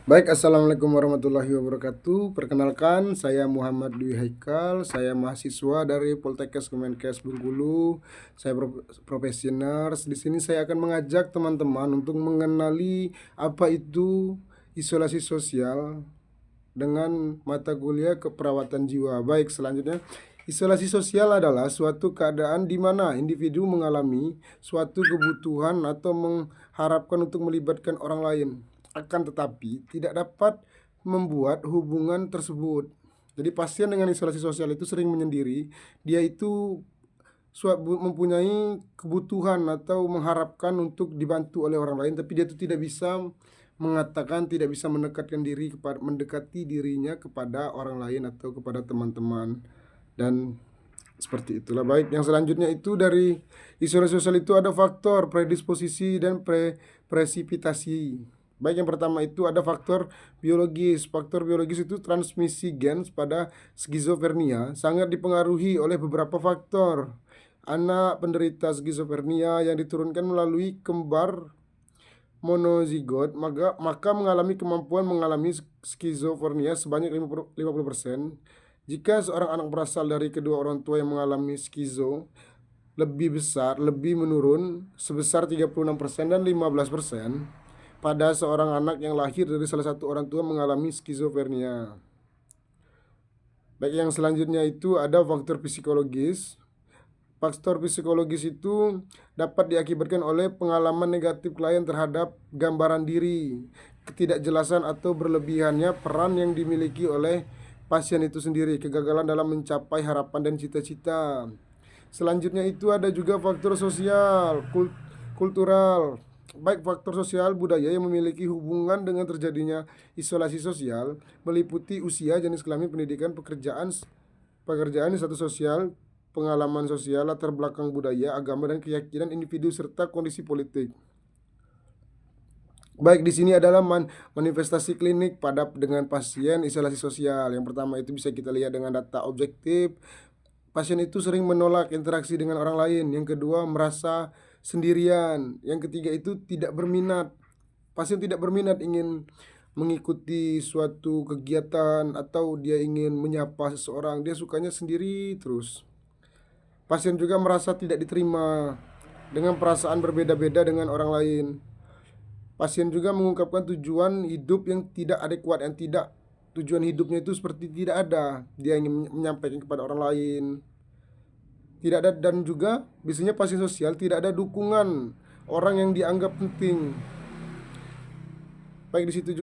Baik, assalamualaikum warahmatullahi wabarakatuh. Perkenalkan, saya Muhammad Dwi Haikal. Saya mahasiswa dari Poltekkes Kemenkes Bengkulu. Saya profesioners. Di sini saya akan mengajak teman-teman untuk mengenali apa itu isolasi sosial dengan mata kuliah keperawatan jiwa. Baik, selanjutnya. Isolasi sosial adalah suatu keadaan di mana individu mengalami suatu kebutuhan atau mengharapkan untuk melibatkan orang lain, akan tetapi tidak dapat membuat hubungan tersebut. Jadi pasien dengan isolasi sosial itu sering menyendiri. Dia itu mempunyai kebutuhan atau mengharapkan untuk dibantu oleh orang lain, tapi dia itu tidak bisa mengatakan, tidak bisa mendekati dirinya kepada orang lain atau kepada teman-teman, dan seperti itulah. Baik, yang selanjutnya itu dari isolasi sosial itu ada faktor predisposisi dan presipitasi. Baik, yang pertama itu ada faktor biologis. Faktor biologis itu transmisi gen pada skizofrenia sangat dipengaruhi oleh beberapa faktor. Anak penderita skizofrenia yang diturunkan melalui kembar monozigot maka mengalami kemampuan mengalami skizofrenia sebanyak 50%. Jika seorang anak berasal dari kedua orang tua yang mengalami skizo, lebih menurun sebesar 36% dan 15% pada seorang anak yang lahir dari salah satu orang tua mengalami skizofrenia. Baik, yang selanjutnya itu ada faktor psikologis. Faktor psikologis itu dapat diakibatkan oleh pengalaman negatif klien terhadap gambaran diri, ketidakjelasan atau berlebihannya peran yang dimiliki oleh pasien itu sendiri, kegagalan dalam mencapai harapan dan cita-cita. Selanjutnya itu ada juga faktor sosial, kultural. Baik, faktor sosial budaya yang memiliki hubungan dengan terjadinya isolasi sosial meliputi usia, jenis kelamin, pendidikan, pekerjaan, status sosial, pengalaman sosial, latar belakang budaya, agama, dan keyakinan individu serta kondisi politik. Baik, di sini adalah manifestasi klinik pada dengan pasien isolasi sosial. Yang pertama itu bisa kita lihat dengan data objektif. Pasien itu sering menolak interaksi dengan orang lain. Yang kedua, merasa sendirian. Yang ketiga itu tidak berminat. Pasien tidak berminat ingin mengikuti suatu kegiatan atau dia ingin menyapa seseorang. Dia sukanya sendiri terus. Pasien juga merasa tidak diterima dengan perasaan berbeda-beda dengan orang lain. Pasien juga mengungkapkan tujuan hidup yang tidak adekuat, yang tidak tujuan hidupnya itu seperti tidak ada. Dia ingin menyampaikan kepada orang lain. Tidak ada, dan juga biasanya pasien sosial tidak ada dukungan orang yang dianggap penting. Baik, di situ